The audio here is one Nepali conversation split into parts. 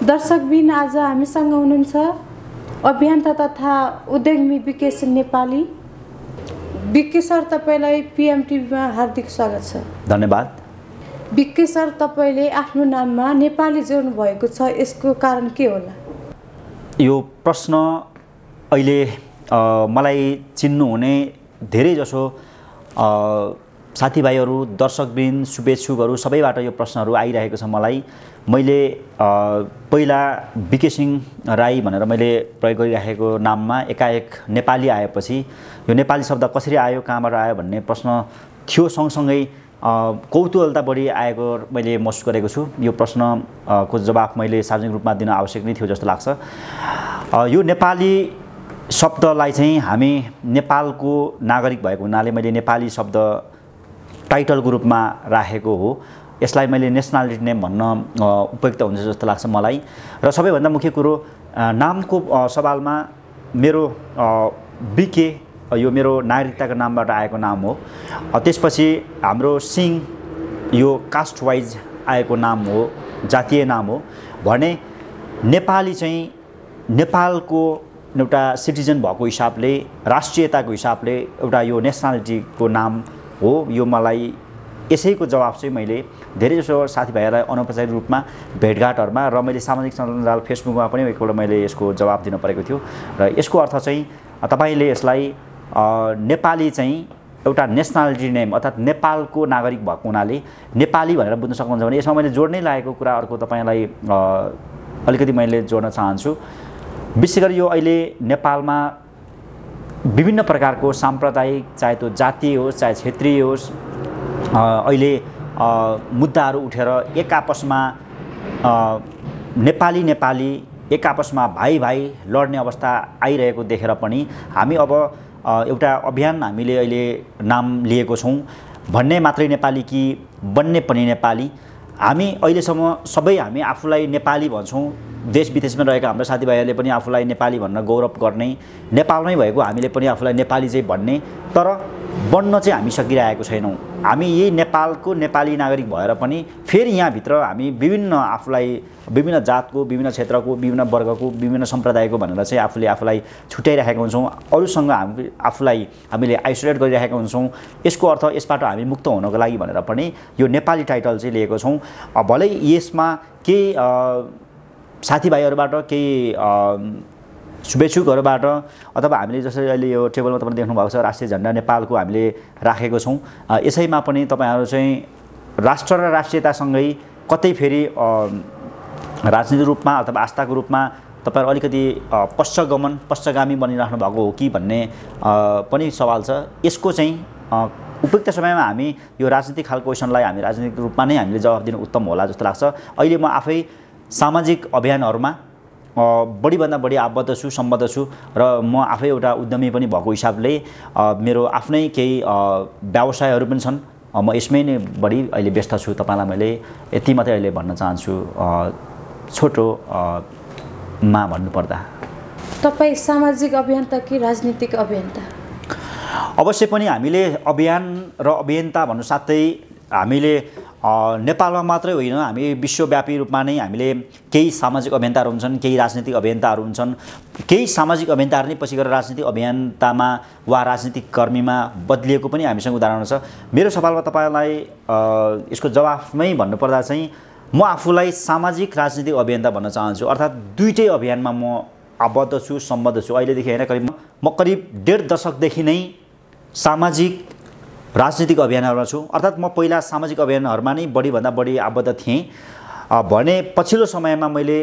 दर्शकबिन आज हामीसँग हुनुहुन्छ अभियन्ता तथा उद्यमी विकेश नेपाली। विकेश सर, तपाईँलाई पिएम टिभीमा हार्दिक स्वागत छ। धन्यवाद। विकेश सर, तपाईँले आफ्नो नाममा नेपाली जोड्नु भएको छ, यसको कारण के होला? यो प्रश्न अहिले मलाई चिन्नुहुने धेरै जसो साथीभाइहरू, दर्शकबिन, शुभेच्छुकहरू सबैबाट यो प्रश्नहरू आइरहेको छ मलाई। मैले पहिला विके सिंह राई भनेर मैले प्रयोग गरिराखेको नाममा एकाएक नेपाली आएपछि यो नेपाली शब्द कसरी आयो, कहाँबाट आयो भन्ने प्रश्न थियो। सँगसँगै कौतूहलता बढी आएको मैले महसुस गरेको छु। यो प्रश्नको जवाफ मैले सार्वजनिक रूपमा दिन आवश्यक नै थियो जस्तो लाग्छ। यो नेपाली शब्दलाई चाहिँ हामी नेपालको नागरिक भएको हुनाले मैले नेपाली शब्द टाइटलको रूपमा राखेको हो। यसलाई मैले नेसनालिटी नेम भन्न उपयुक्त हुन्छ जस्तो लाग्छ मलाई। र सबैभन्दा मुख्य कुरो नामको सवालमा मेरो विके यो मेरो नागरिकताको नामबाट आएको नाम हो। त्यसपछि हाम्रो सिंह यो कास्ट वाइज आएको नाम हो, जातीय नाम हो भने नेपाली चाहिँ नेपालको एउटा सिटिजन भएको हिसाबले, राष्ट्रियताको हिसाबले एउटा यो नेसनालिटीको नाम हो। यो मलाई यसैको जवाब चाहिँ मैले धेरैजसो साथीभाइहरूलाई अनौपचारिक रूपमा भेटघाटहरूमा र मैले सामाजिक सञ्जाल फेसबुकमा पनि एकपल्ट मैले यसको जवाब दिन परेको थियो। र यसको अर्थ चाहिँ तपाईँले यसलाई नेपाली चाहिँ एउटा नेसनालिटी नेम अर्थात् नेपालको नागरिक भएको हुनाले नेपाली भनेर बुझ्न सक्नुहुन्छ भने यसमा मैले जोड्नै लागेको कुरा अर्को तपाईँलाई अलिकति मैले जोड्न चाहन्छु। विशेष गरी यो अहिले नेपालमा विभिन्न प्रकारको साम्प्रदायिक, चाहे त्यो जातीय होस् चाहे क्षेत्रीय होस्, अहिले मुद्दाहरू उठेर एक आपसमा नेपाली एक आपसमा भाइ लड्ने अवस्था आइरहेको देखेर पनि हामी अब एउटा अभियान हामीले अहिले नाम लिएको छौँ, भन्ने मात्रै नेपाली कि बन्ने पनि नेपाली। हामी अहिलेसम्म सबै हामी आफूलाई नेपाली भन्छौँ। देश विदेशमा रहेका हाम्रो साथीभाइहरूले पनि आफूलाई नेपाली भन्न गौरव गर्ने, नेपालमै भएको हामीले पनि आफूलाई नेपाली चाहिँ भन्ने, तर बन्न चाहिँ हामी सकिरहेको छैनौँ। हामी यही नेपालको नेपाली नागरिक भएर पनि फेरि यहाँभित्र हामी विभिन्न आफूलाई विभिन्न जातको, विभिन्न क्षेत्रको, विभिन्न वर्गको, विभिन्न सम्प्रदायको भनेर चाहिँ आफूलाई छुट्याइरहेका हुन्छौँ। अरूसँग हामीले आइसोलेट गरिरहेका हुन्छौँ। यसको अर्थ यसबाट हामी मुक्त हुनको लागि भनेर पनि यो नेपाली टाइटल चाहिँ लिएको छौँ। भलै यसमा केही साथीभाइहरूबाट, केही शुभेच्छुकहरूबाट अथवा हामीले जसरी अहिले यो टेबलमा तपाईँले देख्नुभएको छ राष्ट्रिय झन्डा नेपालको हामीले राखेको छौँ। यसैमा पनि तपाईँहरू चाहिँ राष्ट्र र राष्ट्रियतासँगै कतै फेरि राजनीतिक रूपमा अथवा आस्थाको रूपमा तपाईँहरू अलिकति पश्चगामी बनिराख्नु भएको हो कि भन्ने पनि सवाल छ। यसको चाहिँ उपयुक्त समयमा हामी यो राजनीतिक खालको क्वेसनलाई हामी राजनीतिक रूपमा नै हामीले जवाफ दिनु उत्तम होला जस्तो लाग्छ। अहिले म आफै सामाजिक अभियानहरूमा बढीभन्दा बढी आबद्ध छु, सम्बद्ध छु र म आफै एउटा उद्यमी पनि भएको हिसाबले मेरो आफ्नै केही व्यवसायहरू पनि छन्। म यसमै नै बढी अहिले व्यस्त छु। तपाईँलाई मैले यति मात्रै अहिले भन्न चाहन्छु छोटोमा भन्नुपर्दा। तपाईँ सामाजिक अभियन्ता कि राजनीतिक अभियन्ता? अवश्य पनि हामीले अभियान र अभियन्ता भन्नु साथै हामीले नेपालमा मात्रै होइन, हामी विश्वव्यापी रूपमा नै हामीले केही सामाजिक अभियन्ताहरू हुन्छन्, केही राजनीतिक अभियन्ताहरू हुन्छन्। केही सामाजिक अभियन्ताहरू नै पछि गएर राजनीतिक अभियन्तामा वा राजनीतिक कर्मीमा बदलिएको पनि हामीसँग उदाहरण छ। मेरो सवालमा तपाईँलाई यसको जवाफमै भन्नुपर्दा चाहिँ म आफूलाई सामाजिक राजनीतिक अभियन्ता भन्न चाहन्छु। अर्थात् दुईटै अभियानमा म आबद्ध छु, सम्बद्ध छु। अहिलेदेखि होइन, म करिब 1.5 दशकदेखि नै सामाजिक राजनीतिक अभियानहरूमा छु। अर्थात् म पहिला सामाजिक अभियानहरूमा नै बढीभन्दा बढी आबद्ध थिएँ भने पछिल्लो समयमा मैले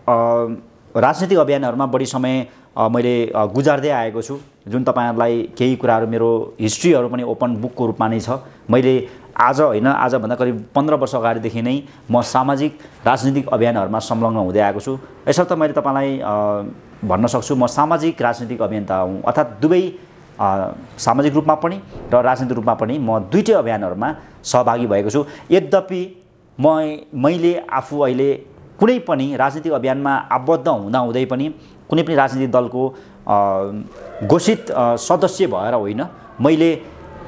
राजनीतिक अभियानहरूमा बढी समय मैले गुजार्दै आएको छु। जुन तपाईँहरूलाई केही कुराहरू मेरो हिस्ट्रीहरू पनि ओपन बुकको रूपमा नै छ। मैले आज होइन, आजभन्दा करिब 15 वर्ष अगाडिदेखि नै म सामाजिक राजनीतिक अभियानहरूमा संलग्न हुँदै आएको छु। यसर्थ मैले तपाईँलाई भन्न सक्छु म सामाजिक राजनीतिक अभियन्ता हुँ। अर्थात् दुवै सामाजिक रूपमा पनि र राजनीतिक रूपमा पनि म दुईटै अभियानहरूमा सहभागी भएको छु। यद्यपि मैले आफू अहिले कुनै पनि राजनीतिक अभियानमा आबद्ध हुँदै पनि कुनै पनि राजनीतिक दलको घोषित सदस्य भएर होइन, मैले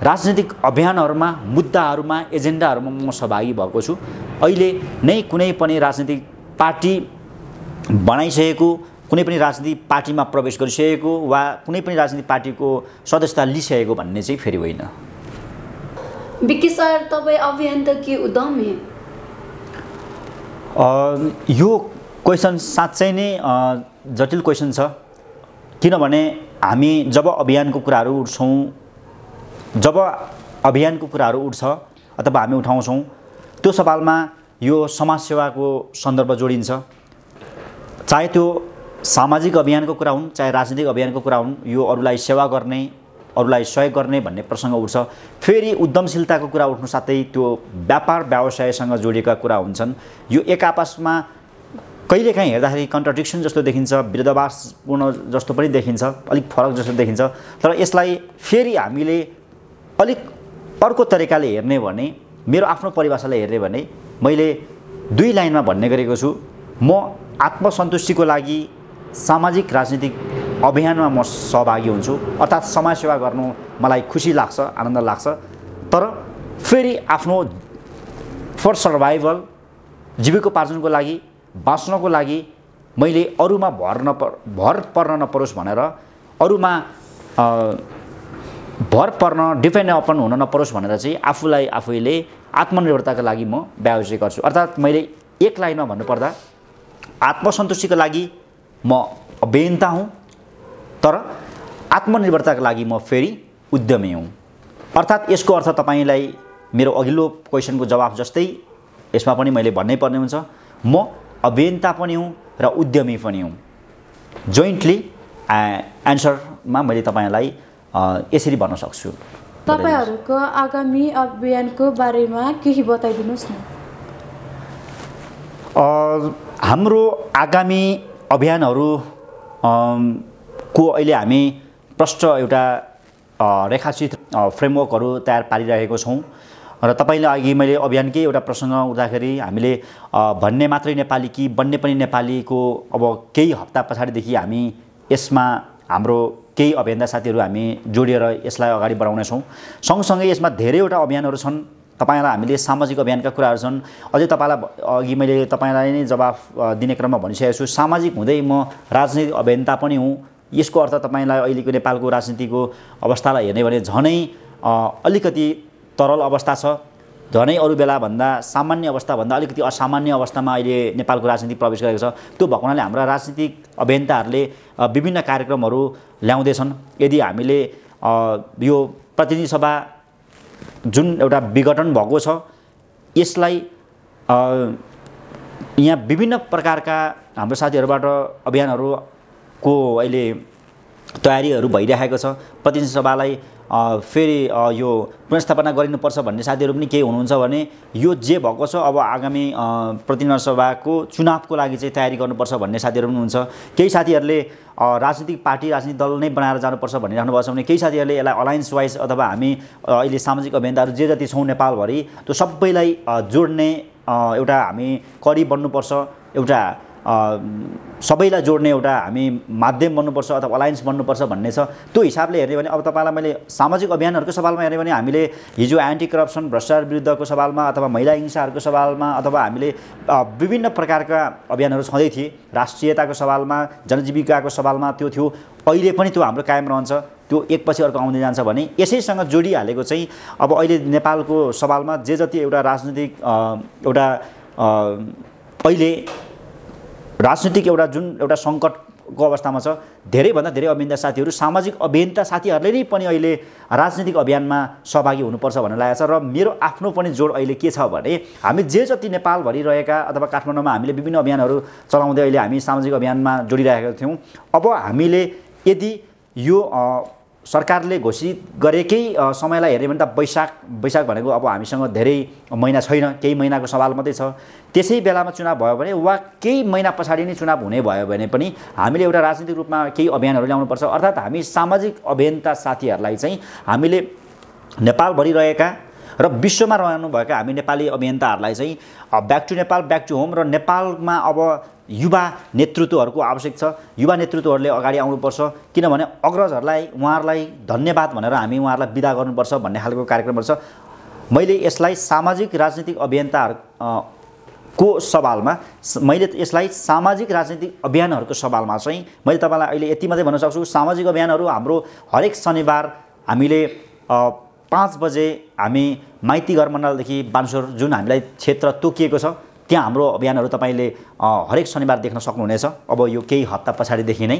राजनीतिक अभियानहरूमा, मुद्दाहरूमा, एजेन्डाहरूमा म सहभागी भएको छु। अहिले नै कुनै पनि राजनीतिक पार्टी बनाइसकेको, कुनै पनि राजनीतिक पार्टीमा प्रवेश गरिसकेको वा कुनै पनि राजनीतिक पार्टीको सदस्यता लिइसकेको भन्ने चाहिँ फेरि होइन। बिक्की सर, तपाईँ अभियन्त्रिकी उद्यमी? यो क्वेसन साँच्चै नै जटिल क्वेसन छ, किनभने हामी जब अभियानको कुराहरू उठ्छ अथवा हामी उठाउँछौँ त्यो सवालमा यो समाजसेवाको सन्दर्भ जोडिन्छ। चाहे त्यो सामाजिक अभियानको कुरा हुन्, चाहे राजनीतिक अभियानको कुरा हुन्, यो अरूलाई सेवा गर्ने, अरूलाई सहयोग गर्ने भन्ने प्रसङ्ग उठ्छ। फेरि उद्यमशीलताको कुरा उठ्नु साथै त्यो व्यापार व्यवसायसँग जोडिएका कुरा हुन्छन्। यो एक आपसमा कहिलेकाहीँ हेर्दाखेरि कन्ट्रडिक्सन जस्तो देखिन्छ, विरोधाभासपूर्ण जस्तो पनि देखिन्छ, अलिक फरक जस्तो देखिन्छ। तर यसलाई फेरि हामीले अलिक अर्को तरिकाले हेर्ने भने, मेरो आफ्नो परिभाषाले हेर्ने भने, मैले 2 लाइनमा भन्ने गरेको छु। म आत्मसन्तुष्टिको लागि सामाजिक राजनीतिक अभियानमा म सहभागी हुन्छु, अर्थात् समाजसेवा गर्नु मलाई खुसी लाग्छ, आनन्द लाग्छ। तर फेरि आफ्नो फर सर्भाइभल, जीविकोपार्जनको लागि, बाँच्नको लागि मैले अरूमा भर पर्न नपरोस् भनेर, अरूमा भर पर्न, डिपेन्ड अपन हुन नपरोस् भनेर चाहिँ आफूले आत्मनिर्भरताका लागि म व्यवसाय गर्छु। अर्थात् मैले एक लाइनमा भन्नुपर्दा आत्मसन्तुष्टिको लागि म अभियन्ता हुँ, तर आत्मनिर्भरताका लागि म फेरि उद्यमी हुँ। अर्थात् यसको अर्थ तपाईँलाई मेरो अघिल्लो क्वेसनको जवाफ जस्तै यसमा पनि मैले भन्नै पर्ने हुन्छ, म अभियन्ता पनि हुँ र उद्यमी पनि हुँ। जोइन्टली एन्सरमा मैले तपाईँलाई यसरी भन्न सक्छु। तपाईँहरूको आगामी अभियानको बारेमा केही बताइदिनुहोस् न। हाम्रो आगामी अभियानहरू को अहिले हामी प्रष्ट एउटा रेखाचित फ्रेमवर्कहरू तयार पारिरहेको छौँ। र तपाईँले अघि मैले अभियानकै एउटा प्रसङ्ग उठ्दाखेरि हामीले भन्ने मात्रै नेपाली कि बन्ने पनि नेपालीको अब केही हप्ता पछाडिदेखि हामी यसमा हाम्रो केही अभियन्ता साथीहरू हामी जोडिएर यसलाई अगाडि बढाउनेछौँ। सँगसँगै यसमा धेरैवटा अभियानहरू छन्। तपाईँलाई हामीले सामाजिक अभियानका कुराहरू छन्। अझै अघि मैले तपाईँलाई नै जवाफ दिने क्रममा भनिसकेको छु, सामाजिक हुँदै म राजनीतिक अभियन्ता पनि हुँ। यसको अर्थ तपाईँलाई अहिलेको नेपालको राजनीतिको अवस्थालाई हेर्ने भने झनै अलिकति तरल अवस्था छ, झनै अरू बेलाभन्दा सामान्य अवस्थाभन्दा अलिकति असामान्य अवस्थामा अहिले नेपालको राजनीति प्रवेश गरेको छ। त्यो भएको हुनाले हाम्रा राजनीतिक अभियन्ताहरूले विभिन्न कार्यक्रमहरू ल्याउँदैछन्। यदि हामीले यो प्रतिनिधि सभा जुन एउटा विघटन भएको छ, यसलाई यहाँ विभिन्न प्रकारका हाम्रो साथीहरूबाट अभियानहरूको अहिले तयारीहरू भइरहेको छ। प्रतिनिधि सभालाई फेरि यो पुनर्स्थापना गरिनुपर्छ भन्ने साथीहरू पनि केही हुनुहुन्छ भने यो जे भएको छ अब आगामी प्रतिनिधि सभाको चुनावको लागि चाहिँ तयारी गर्नुपर्छ भन्ने साथीहरू पनि हुनुहुन्छ। केही साथीहरूले राजनीतिक पार्टी, राजनीतिक दल नै बनाएर जानुपर्छ भनिराख्नु भएको छ भने केही साथीहरूले यसलाई अलायन्स वाइज अथवा हामी अहिले सामाजिक अभियन्ताहरू जे जति छौँ नेपालभरि त्यो सबैलाई जोड्ने एउटा हामी कडी बन्नुपर्छ, एउटा सबैलाई जोड्ने एउटा हामी माध्यम बन्नुपर्छ अथवा अलायन्स बन्नुपर्छ भन्ने छ। त्यो हिसाबले हेर्ने भने अब तपाईँलाई मैले सामाजिक अभियानहरूको सवालमा हेर्ने भने हामीले हिजो एन्टी करप्सन भ्रष्टाचार विरुद्धको सवालमा अथवा महिला हिंसाहरूको सवालमा अथवा हामीले विभिन्न प्रकारका अभियानहरू छँदै थिए। राष्ट्रियताको सवालमा, जनजीविकाको सवालमा त्यो थियो। अहिले पनि त्यो हाम्रो कायम रहन्छ। त्यो एकपछि अर्को आउँदै जान्छ भने यसैसँग जोडिहालेको चाहिँ अब अहिले नेपालको सवालमा जे जति एउटा राजनीतिक एउटा अहिले राजनीतिक एउटा जुन एउटा सङ्कटको अवस्थामा छ, धेरैभन्दा धेरै अभियन्ता साथीहरू, सामाजिक अभियन्ता साथीहरूले नै पनि अहिले राजनीतिक अभियानमा सहभागी हुनुपर्छ भन्ने लागेको छ। र मेरो आफ्नो पनि जोड अहिले के छ भने हामी जे जति नेपालभरि रहेका अथवा काठमाडौँमा हामीले विभिन्न अभियानहरू चलाउँदै अहिले हामी सामाजिक अभियानमा जोडिरहेका थियौँ। अब हामीले यदि यो सरकारले घोषित गरेकै समयलाई हेर्ने भने त वैशाख भनेको अब हामीसँग धेरै महिना छैन, केही महिनाको सवाल मात्रै छ। त्यसै बेलामा चुनाव भयो भने वा केही महिना पछाडि नै चुनाव हुने भयो भने पनि हामीले एउटा राजनीतिक रूपमा केही अभियानहरू ल्याउनुपर्छ। अर्थात् हामी सामाजिक अभियन्ता साथीहरूलाई चाहिँ हामीले नेपालभरि रहेका र विश्वमा रहनुभएका हामी नेपाली अभियन्ताहरूलाई चाहिँ back to Nepal, back to home र नेपालमा अब युवा नेतृत्वहरूको आवश्यक छ। युवा नेतृत्वहरूले अगाडि आउनुपर्छ, किनभने अग्रजहरूलाई उहाँहरूलाई धन्यवाद भनेर हामी उहाँहरूलाई बिदा गर्नुपर्छ भन्ने खालको कार्यक्रमहरू छ। मैले यसलाई सामाजिक राजनीतिक अभियन्ताहरू को सवालमा मैले यसलाई सामाजिक राजनीतिक अभियानहरूको सवालमा चाहिँ मैले तपाईलाई अहिले यति मात्रै भन्न सक्छु। सामाजिक अभियानहरू हाम्रो हरेक शनिबार हामीले 5 बजे हामी माइती घर मण्डलदेखि बानेश्वर जुन हामीलाई क्षेत्र तोकिएको छ त्यहाँ हाम्रो अभियानहरू तपाईले हरेक शनिबार देख्न सक्नुहुनेछ। अब यो केही हप्ता पछाडिदेखि नै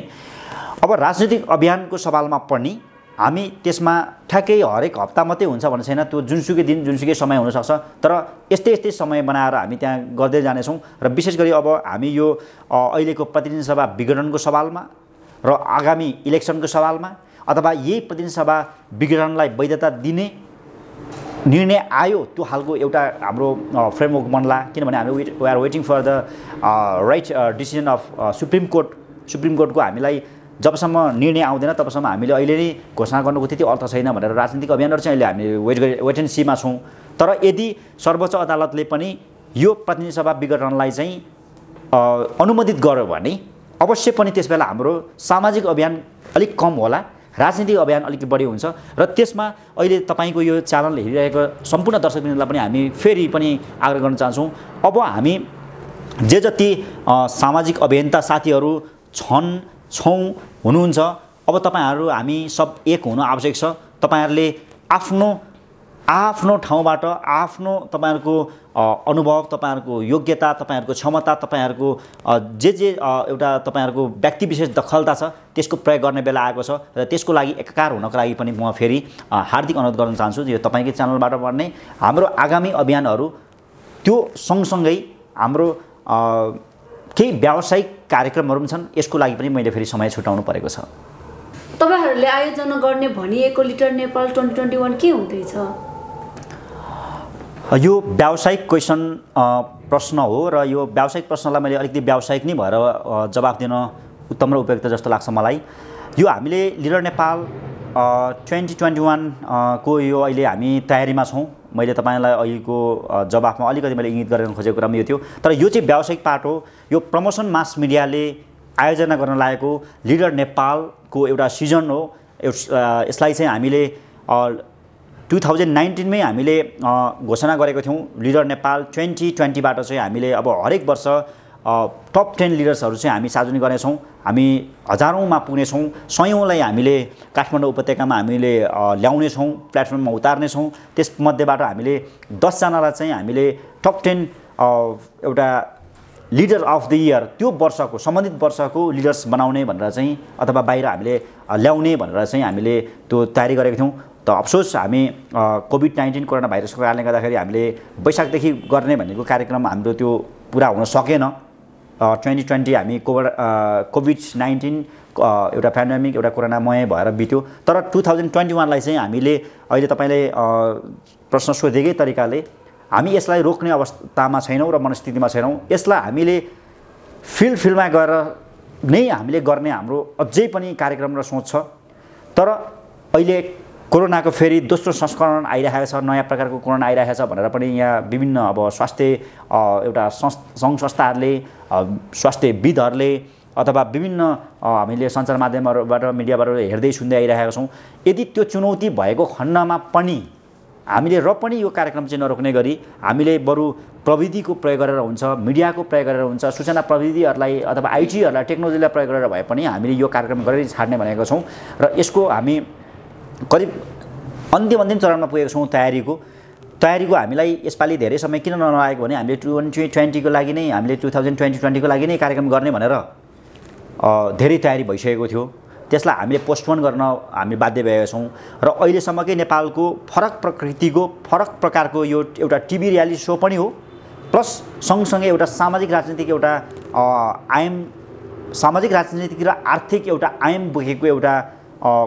अब राजनीतिक अभियानको सवालमा पर्ने हामी त्यसमा ठ्याक्कै हरेक हप्ता मात्रै हुन्छ भन्ने छैन। त्यो जुनसुकै दिन जुनसुकै समय हुनसक्छ, तर यस्तै समय बनाएर हामी त्यहाँ गर्दै जानेछौँ। र विशेष गरी अब हामी यो अहिलेको प्रतिनिधि सभा विघटनको सवालमा र आगामी इलेक्सनको सवालमा अथवा यही प्रतिनिधि सभा विघटनलाई वैधता दिने निर्णय आयो त्यो खालको एउटा हाम्रो फ्रेमवर्क बन्ला। किनभने हामी we are waiting for the right decision of supreme कोर्टको हामीलाई जबसम्म निर्णय आउँदैन तबसम्म हामीले अहिले नै घोषणा गर्नुको त्यति अर्थ छैन भनेर राजनीतिक अभियानहरू चाहिँ अहिले हामी वेट एन्ड सीमा छौँ। तर यदि सर्वोच्च अदालतले पनि यो प्रतिनिधि सभा विघटनलाई चाहिँ अनुमोदित गर्यो भने अवश्य पनि त्यसबेला हाम्रो सामाजिक अभियान अलिक कम होला, राजनीतिक अभियान अलिक बढी हुन्छ। र त्यसमा अहिले तपाईको यो च्यानलले हेरिरहेको सम्पूर्ण दर्शकवृन्दलाई पनि हामी फेरि पनि आग्रह गर्न चाहन्छौँ, अब हामी जे जति सामाजिक अभियन्ता साथीहरू छौँ हुनुहुन्छ, अब तपाईहरू हामी सब एक हुनु आवश्यक छ। तपाईहरूले आफ्नो ठाउँबाट आफ्नो तपाईहरूको अनुभव, तपाईहरूको योग्यता, तपाईहरूको क्षमता, तपाईहरूको जे एउटा तपाईहरूको व्यक्तिविशेष दखलता छ त्यसको प्रयोग गर्ने बेला आएको छ। र त्यसको लागि एकाकार हुनको लागि पनि म फेरि हार्दिक अनुरोध गर्न चाहन्छु। यो तपाईँकै च्यानलबाट बढ्ने हाम्रो आगामी अभियानहरू त्यो सँगसँगै हाम्रो केही व्यावसायिक कार्यक्रमहरू पनि छन्, यसको लागि पनि मैले फेरि समय छुटाउनु परेको छ। तपाईहरूले आयोजना गर्ने भनिएको लिटर नेपाल 2021 के हुँदैछ? यो व्यावसायिक क्वेसन प्रश्न हो र यो व्यावसायिक प्रश्नलाई मैले अलिकति व्यावसायिक नै भएर जवाफ दिन उत्तम र उपयुक्त जस्तो लाग्छ मलाई। यो हामीले लिडर नेपाल 2021 को यो अहिले हामी तयारीमा छौँ। मैले तपाईलाई अहिलेको जवाफमा अलिकति मैले इङ्गित गर्न खोजेको कुरा यो थियो। तर यो चाहिँ व्यावसायिक पार्ट हो। यो प्रमोसन मास मिडियाले आयोजना गर्न लागेको लिडर नेपालको एउटा सिजन हो। यसलाई चाहिँ हामीले 2019 मै हामीले घोषणा गरेको थियौँ। लिडर नेपाल 2020बाट चाहिँ हामीले अब हरेक वर्ष टप 10 लिडर्सहरू चाहिँ हामी सार्वजनिक गर्नेछौँ। हामी हजारौँमा पुग्नेछौँ, सयौँलाई हामीले काठमाडौँ उपत्यकामा हामीले ल्याउनेछौँ, प्लेटफर्ममा उतार्नेछौँ। त्यसमध्येबाट हामीले 10 जनालाई चाहिँ हामीले टप 10 एउटा लिडर अफ द इयर त्यो वर्षको सम्बन्धित वर्षको लिडर्स बनाउने भनेर चाहिँ अथवा बाहिर हामीले ल्याउने भनेर चाहिँ हामीले त्यो तयारी गरेको थियौँ। त अफसोस हामी कोभिड-19 कोरोना भाइरसको कारणले गर्दाखेरि हामीले वैशाखदेखि गर्ने भनेको कार्यक्रम हाम्रो त्यो पुरा हुन सकेन। 2020 हामी कोभिड-19 एउटा पेन्डेमिक एउटा कोरोनामय भएर बित्यो। तर 2021लाई चाहिँ हामीले अहिले तपाईँले प्रश्न सोधेकै तरिकाले हामी यसलाई रोक्ने अवस्थामा छैनौँ र मनस्थितिमा छैनौँ। यसलाई हामीले फिल्डमा गएर नै हामीले गर्ने हाम्रो अझै पनि कार्यक्रम र सोच छ। तर अहिले कोरोनाको फेरि दोस्रो संस्करण आइरहेको छ, नयाँ प्रकारको कोरोना आइरहेको छ भनेर पनि यहाँ विभिन्न अब स्वास्थ्य एउटा सङ्घ संस्थाहरूले, स्वास्थ्यविदहरूले अथवा विभिन्न हामीले सञ्चार माध्यमबाट मिडियाबाट हेर्दै सुन्दै आइरहेका छौँ। यदि त्यो चुनौती भएको खण्डमा पनि हामीले र पनि यो कार्यक्रम चाहिँ नरोक्ने गरी हामीले बरु प्रविधिको प्रयोग गरेर हुन्छ, मिडियाको प्रयोग गरेर हुन्छ, सूचना प्रविधिहरूलाई अथवा आइटीहरूलाई टेक्नोलोजीलाई प्रयोग गरेर भए पनि हामीले यो कार्यक्रम गरेर छाड्ने भनेको छौँ। र यसको हामी करिब अन्तिम चरणमा पुगेको छौँ। तयारीको हामीलाई यसपालि धेरै समय किन नलागेको भने हामीले 2020 को लागि नै हामीले 2020 को लागि नै कार्यक्रम गर्ने भनेर धेरै तयारी भइसकेको थियो। त्यसलाई हामीले पोस्टपोन गर्न हामी बाध्य भएका छौँ। र अहिलेसम्मकै नेपालको फरक प्रकृतिको फरक प्रकारको यो एउटा टिभी रियालिटी सो पनि हो, प्लस सँगसँगै एउटा सामाजिक राजनीतिक एउटा सामाजिक राजनीतिक र आर्थिक एउटा आयाम बोकेको एउटा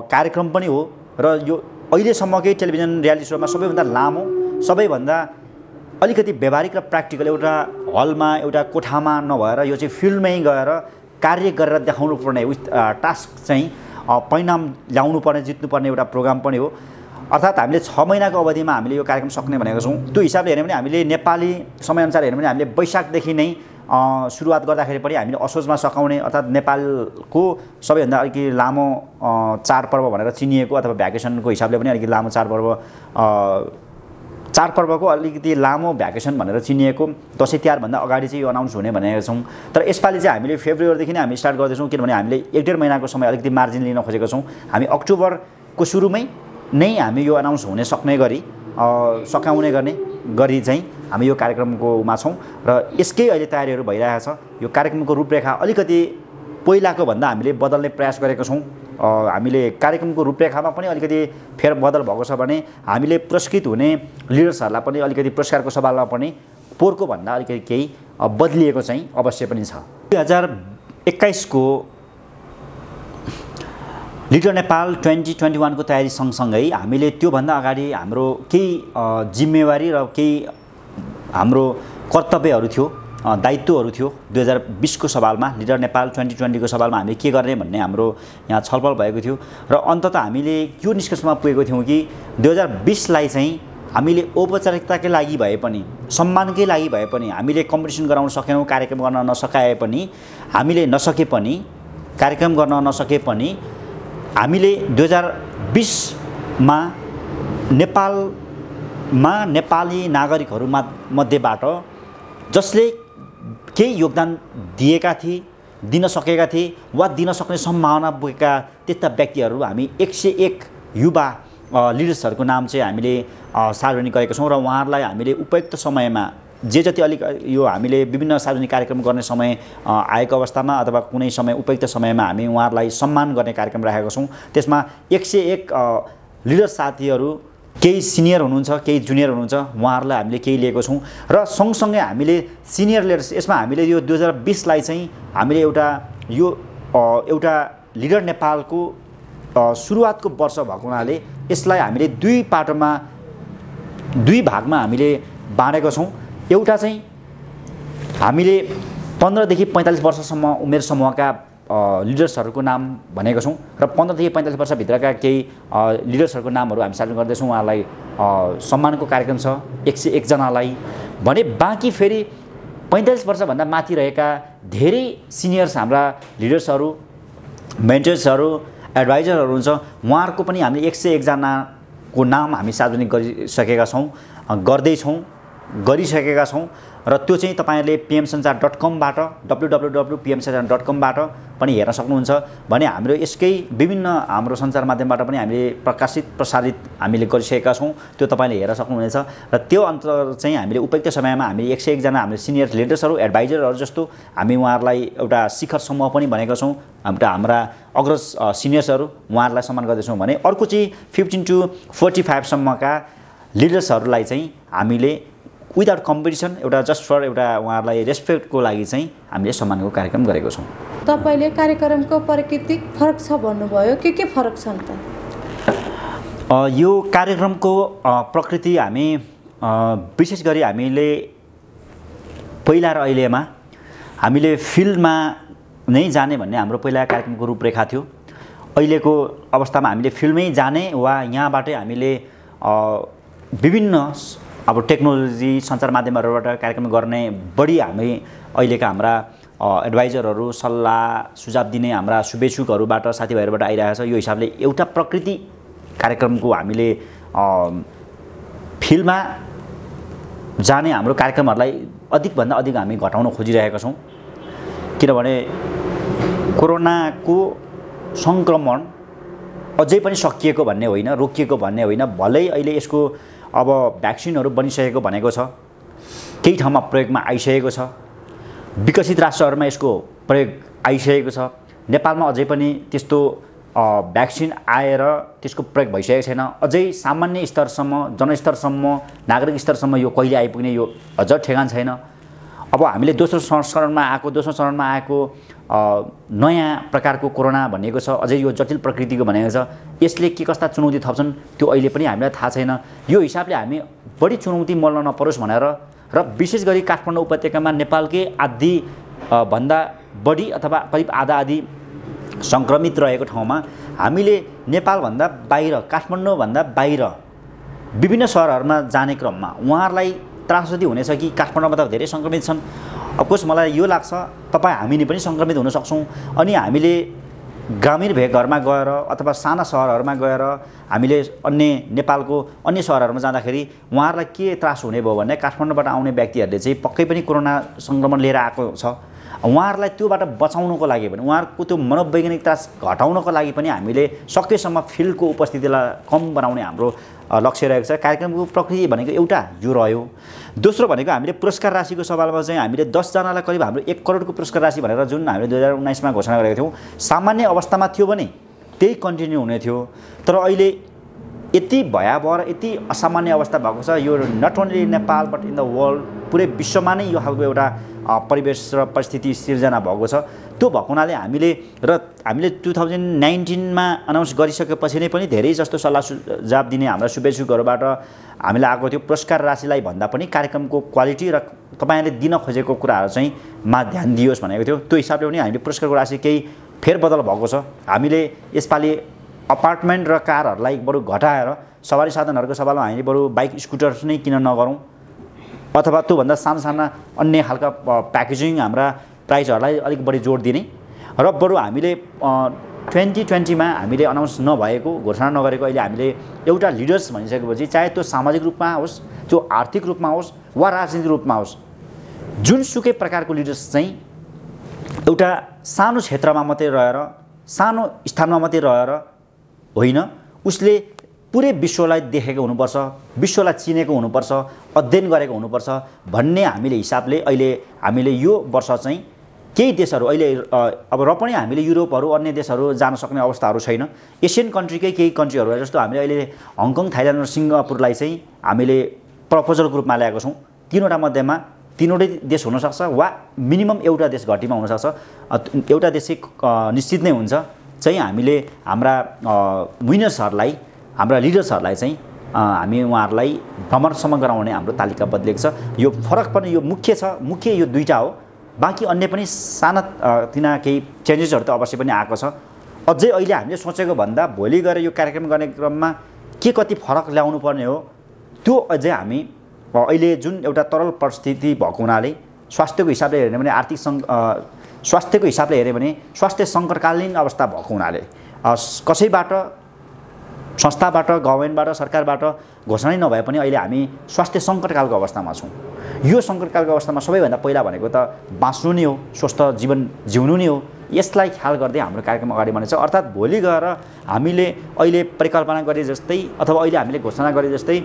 कार्यक्रम पनि हो। र यो अहिलेसम्मकै टेलिभिजन रियालिटी सोमा सबैभन्दा लामो, सबैभन्दा अलिकति व्यवहारिक र प्र्याक्टिकल एउटा हलमा एउटा कोठामा नभएर यो चाहिँ फिल्डमै गएर कार्य गरेर देखाउनु पर्ने टास्क चाहिँ परिणाम ल्याउनु पर्ने, जित्नुपर्ने एउटा प्रोग्राम पनि हो। अर्थात् हामीले 6 महिनाको अवधिमा हामीले यो कार्यक्रम सक्ने भनेको छौँ। त्यो हिसाबले हेर्ने भने हामीले नेपाली समयअनुसार हेर्ने भने हामीले वैशाखदेखि नै सुरुवात गर्दाखेरि पनि हामीले असोजमा सकाउने, अर्थात् नेपालको सबैभन्दा अलिकति लामो चाडपर्व भनेर चिनिएको अथवा भ्याकेसनको हिसाबले पनि अलिकति लामो चाडपर्व चाडपर्वको अलिकति लामो भ्याकेसन भनेर चिनिएको दसैँ तिहारभन्दा अगाडि चाहिँ यो अनाउन्स हुने भनेका छौँ। तर यसपालि चाहिँ हामीले फेब्रुअरीदेखि नै हामी स्टार्ट गर्दैछौँ, किनभने हामीले 1-1.5 महिनाको समय अलिकति मार्जिन लिन खोजेको छौँ। हामी अक्टोबरको सुरुमै नै हामी यो अनाउन्स हुने सक्ने गरी सकाउने गर्ने गरी चाहिँ हामी यो कार्यक्रमकोमा छौँ र यसकै अहिले तयारीहरू भइरहेको छ। यो कार्यक्रमको रूपरेखा अलिकति पहिलाको भन्दा हामीले बदल्ने प्रयास गरेको छौँ। हामीले कार्यक्रमको रूपरेखामा पनि अलिकति फेरबदल भएको छ भने हामीले पुरस्कृत हुने लिडर्सहरूलाई पनि अलिकति पुरस्कारको सवालमा पनि पोहोरको भन्दा अलिकति केही बदलिएको चाहिँ अवश्य पनि छ। 2021 को लिडर नेपाल 2021 को तयारी सँगसँगै हामीले त्योभन्दा अगाडि हाम्रो केही जिम्मेवारी र केही हाम्रो कर्तव्यहरू थियो, दायित्वहरू थियो। 2020 को सवालमा लिडर नेपाल 2020 को सवालमा हामीले के गर्ने भन्ने हाम्रो यहाँ छलफल भएको थियो र अन्ततः हामीले यो निष्कर्षमा पुगेको थियौँ कि 2020 लाई चाहिँ हामीले औपचारिकताकै लागि भए पनि, सम्मानकै लागि भए पनि हामीले कम्पिटिसन गराउन सकेनौँ, कार्यक्रम गर्न नसकाए पनि, हामीले नसके पनि, कार्यक्रम गर्न नसके पनि हामीले 2020 मा नेपालमा नेपाली नागरिकहरू मध्येबाट जसले केही योगदान दिएका थिए, दिन सकेका थिए वा दिन सक्ने सम्भावना बोकेका त्यस्ता व्यक्तिहरू हामी 101 युवा लिडर्सहरूको नाम चाहिँ हामीले सार्वजनिक गरेका छौँ र उहाँहरूलाई हामीले उपयुक्त समयमा जे जति अलिक यो हामीले विभिन्न सार्वजनिक कार्यक्रम गर्ने समय आएको अवस्थामा अथवा कुनै समय उपयुक्त समयमा हामी उहाँहरूलाई सम्मान गर्ने कार्यक्रम राखेका छौँ। त्यसमा 101 लिडर साथीहरू, केही सिनियर हुनुहुन्छ, केही जुनियर हुनुहुन्छ, उहाँहरूलाई हामीले केही लिएको छौँ र सँगसँगै हामीले सिनियर लिडर्स यसमा हामीले यो 2020 लाई चाहिँ हामीले एउटा लिडर नेपालको सुरुवातको वर्ष भएको हुनाले यसलाई हामीले दुई भागमा हामीले बाँडेको छौँ। एउटा चाहिँ हामीले 15 देखि 45 वर्षसम्म उमेर समूहका लिडर्सहरूको नाम भनेको छौँ र 15 देखि 45 वर्षभित्रका केही लिडर्सहरूको नामहरू हामी सार्वजनिक गर्दैछौँ। उहाँलाई सम्मानको कार्यक्रम छ 101 जनालाई भने बाँकी फेरि 45 वर्षभन्दा माथि रहेका धेरै सिनियर्स हाम्रा लिडर्सहरू, मेन्टर्सहरू, एडभाइजरहरू हुन्छ, उहाँहरूको पनि हामीले 101 जनाको नाम हामी सार्वजनिक गरिसकेका छौँ, गरिसकेका छौँ र त्यो चाहिँ तपाईँहरूले pmsanchar.com बाट www.pmsanchar.com बाट पनि हेर्न सक्नुहुन्छ भने हाम्रो यसकै विभिन्न हाम्रो सञ्चार माध्यमबाट पनि हामीले प्रसारित हामीले गरिसकेका छौँ। त्यो तपाईँले हेर्न सक्नुहुनेछ र त्यो अन्तर चाहिँ हामीले उपयुक्त समयमा हामीले 101 जना हाम्रो सिनियर लिडर्सहरू, एडभाइजरहरू जस्तो हामी उहाँहरूलाई एउटा शिखर समूह पनि भनेका छौँ। हाम्रा अग्रज सिनियर्सहरू उहाँहरूलाई सम्मान गर्दैछौँ भने अर्को चाहिँ 15 to 45 सम्मका लिडर्सहरूलाई चाहिँ हामीले विदाउट कम्पिटिसन एउटा जस्ट फर एउटा उहाँहरूलाई रेस्पेक्टको लागि चाहिँ हामीले सम्मानको कार्यक्रम गरेको छौँ। तपाईँले कार्यक्रमको प्राकृतिक फरक छ भन्नुभयो, के फरक छन् त? यो कार्यक्रमको प्रकृति हामी विशेष गरी हामीले पहिला र अहिलेमा हामीले फिल्डमा नै जाने भन्ने हाम्रो पहिला कार्यक्रमको रूपरेखा थियो। अहिलेको अवस्थामा हामीले फिल्डमै जाने वा यहाँबाटै हामीले विभिन्न अब टेक्नोलोजी सञ्चार माध्यमहरूबाट कार्यक्रम गर्ने बढी हामी अहिलेका हाम्रा एडभाइजरहरू, सल्लाह सुझाव दिने हाम्रा शुभेच्छुकहरूबाट, साथीभाइहरूबाट आइरहेको छ। यो हिसाबले एउटा प्रकृति कार्यक्रमको हामीले फिल्डमा जाने हाम्रो कार्यक्रमहरूलाई अधिकभन्दा अधिक हामी घटाउन खोजिरहेका छौँ, किनभने कोरोनाको सङ्क्रमण अझै पनि सकिएको भन्ने होइन, रोकिएको भन्ने होइन। भलै अहिले यसको अब भ्याक्सिनहरू बनिसकेको भनेको छ, केही ठाउँमा प्रयोगमा आइसकेको छ, विकसित राष्ट्रहरूमा यसको प्रयोग आइसकेको छ। नेपालमा अझै पनि त्यस्तो भ्याक्सिन आएर त्यसको प्रयोग भइसकेको छैन। अझै सामान्य स्तरसम्म, जनस्तरसम्म, नागरिक स्तरसम्म यो कहिले आइपुग्ने यो अझ ठेगान छैन। अब हामीले दोस्रो चरणमा आएको नयाँ प्रकारको कोरोना भनेको छ, अझै यो जटिल प्रकृतिको भनेको छ। यसले के कस्ता चुनौती थप्छन् त्यो अहिले पनि हामीलाई थाहा छैन। यो हिसाबले हामी बढी चुनौती मल्न नपरोस् भनेर र विशेष गरी काठमाडौँ उपत्यकामा नेपालकै आधी भन्दा बढी अथवा करिब आधा आधी सङ्क्रमित रहेको ठाउँमा हामीले नेपालभन्दा बाहिर, काठमाडौँभन्दा बाहिर विभिन्न सहरहरूमा जाने क्रममा उहाँहरूलाई त्रासदी हुनेछ कि काठमाडौँमा त धेरै सङ्क्रमित छन्। अफकोर्स मलाई यो लाग्छ हामी पनि सङ्क्रमित हुन सक्छौँ। अनि हामीले ग्रामीण घरमा गएर अथवा साना सहरहरूमा गएर हामीले अन्य नेपालको अन्य सहरहरूमा जाँदाखेरि उहाँहरूलाई के त्रास हुने भयो भने काठमाडौँबाट आउने व्यक्तिहरूले चाहिँ पक्कै पनि कोरोना सङ्क्रमण लिएर आएको छ। उहाँहरूलाई त्योबाट बचाउनको लागि पनि उहाँहरूको त्यो मनोवैज्ञानिक त्रास घटाउनको लागि पनि हामीले सकेसम्म फिल्डको उपस्थितिलाई कम बनाउने हाम्रो लक्ष्य रहेको छ। कार्यक्रमको प्रकृति भनेको एउटा यो रह्यो। दोस्रो भनेको हामीले पुरस्कार राशिको सवालमा चाहिँ हामीले 10 जनालाई करिब हाम्रो 1 करोडको पुरस्कार राशि भनेर जुन हामीले 2019 मा घोषणा गरेका थियौँ, सामान्य अवस्थामा थियो भने त्यही कन्टिन्यू हुने थियो। तर अहिले यति भयावह र यति असामान्य अवस्था भएको छ, यो not only Nepal but in the world, पुरै विश्वमा नै यो खालको एउटा परिवेश र परिस्थिति सिर्जना भएको छ। त्यो भएको हुनाले हामीले 2019 मा अनाउन्स गरिसकेपछि नै पनि धेरै जस्तो सल्लाह सुझाव दिने हाम्रा शुभेच्छुकहरूबाट हामीलाई आएको थियो। पुरस्कार राशिलाई भन्दा पनि कार्यक्रमको क्वालिटी र तपाईँले दिन खोजेको कुराहरू चाहिँ मा ध्यान दियोस् भनेको थियो। त्यो हिसाबले पनि हामीले पुरस्कारको राशि केही फेरबदल भएको छ। हामीले यसपालि अपार्टमेन्ट र कारहरूलाई बरु घटाएर सवारी साधनहरूको सवालमा हामीले बरु बाइक स्कुटर नै किन नगरौँ, अथवा त्योभन्दा साना अन्य खालका प्याकेजिङ हाम्रा प्राइजहरूलाई अलिक बढी जोड दिने र बरु हामीले 2020 मा हामीले अनाउन्स नभएको, घोषणा नगरेको अहिले हामीले एउटा लिडर्स भनिसकेपछि, चाहे त्यो सामाजिक रूपमा होस्, त्यो आर्थिक रूपमा होस् वा राजनीतिक रूपमा होस्, जुनसुकै प्रकारको लिडर्स चाहिँ एउटा सानो क्षेत्रमा मात्रै रहेर, सानो स्थानमा मात्रै रहेर होइन, उसले पुरै विश्वलाई देखेको हुनुपर्छ, विश्वलाई चिनेको हुनुपर्छ, अध्ययन गरेको हुनुपर्छ भन्ने हामीले हिसाबले अहिले हामीले यो वर्ष चाहिँ केही देशहरू अहिले अब र पनि हामीले युरोपहरू अन्य देशहरू जान सक्ने अवस्थाहरू छैन। एसियन कन्ट्रीकै केही कन्ट्रीहरू जस्तो हामीले अहिले हङकङ, थाइल्यान्ड र सिङ्गापुरलाई चाहिँ हामीले प्रपोजलको रूपमा ल्याएको छौँ। 3वटा मध्येमा 3वटै देश हुनसक्छ वा मिनिमम एउटा देश घटीमा हुनसक्छ। एउटा देश चाहिँ निश्चित नै हुन्छ। चाहिँ हामीले हाम्रा विनर्सहरूलाई, हाम्रा लिडर्सहरूलाई चाहिँ हामी उहाँहरूलाई भ्रमणसम्म गराउने हाम्रो तालिका बदलेको छ। यो फरक पनि यो मुख्य यो दुईटा हो। बाँकी अन्य पनि साना तिना केही चेन्जेसहरू त अवश्य पनि आएको छ। अझै अहिले हामीले सोचेको भन्दा भोलि गएर यो कार्यक्रम गर्ने क्रममा के कति फरक ल्याउनु पर्ने हो, त्यो अझै हामी अहिले जुन एउटा तरल परिस्थिति भएको हुनाले, स्वास्थ्यको हिसाबले हेर्ने भने स्वास्थ्यको हिसाबले हेऱ्यो भने स्वास्थ्य सङ्कटकालीन अवस्था भएको हुनाले कसैबाट, संस्थाबाट, गभर्मेन्टबाट, सरकारबाट घोषणा नभए पनि अहिले हामी स्वास्थ्य सङ्कटकालको अवस्थामा छौँ। यो सङ्कटकालको अवस्थामा सबैभन्दा पहिला भनेको त बाँच्नु नै हो, स्वस्थ जीवन जिउनु नै हो। यसलाई ख्याल गर्दै हाम्रो कार्यक्रम अगाडि बढ्नेछ। अर्थात् भोलि गएर हामीले अहिले परिकल्पना गरे जस्तै अथवा अहिले हामीले घोषणा गरे जस्तै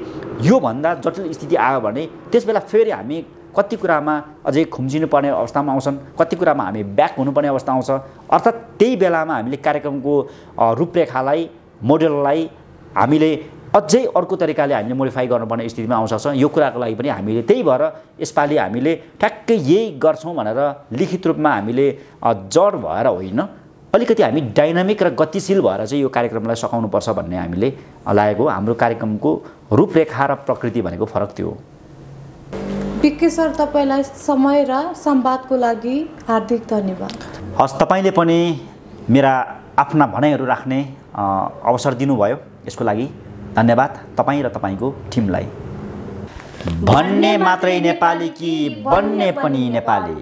योभन्दा जटिल स्थिति आयो भने त्यसबेला फेरि हामी कति कुरामा अझै खुम्चिनु पर्ने अवस्थामा आउँछन्, कति कुरामा हामी ब्याक हुनुपर्ने अवस्था आउँछ। अर्थात् त्यही बेलामा हामीले कार्यक्रमको रूपरेखालाई, मोडेललाई हामीले अझै अर्को तरिकाले हामीले मोडिफाई गर्नुपर्ने स्थितिमा आउँछ। यो कुराको लागि पनि हामीले त्यही भएर यसपालि हामीले ठ्याक्कै यही गर्छौँ भनेर लिखित रूपमा हामीले जड भएर होइन, अलिकति हामी डाइनामिक र गतिशील भएर चाहिँ यो कार्यक्रमलाई सघाउनुपर्छ भन्ने हामीले लागेको। हाम्रो कार्यक्रमको रूपरेखा र प्रकृति भनेको फरक त्यो हो। बिक्की सर, तपाईँलाई समय र संवादको लागि हार्दिक धन्यवाद। हस्, तपाईँले पनि मेरा आफ्ना भनाइहरू राख्ने अवसर दिनुभयो, यसको लागि धन्यवाद तपाईँ र तपाईँको टिमलाई। भन्ने मात्रै नेपाली कि बन्ने पनि नेपाली।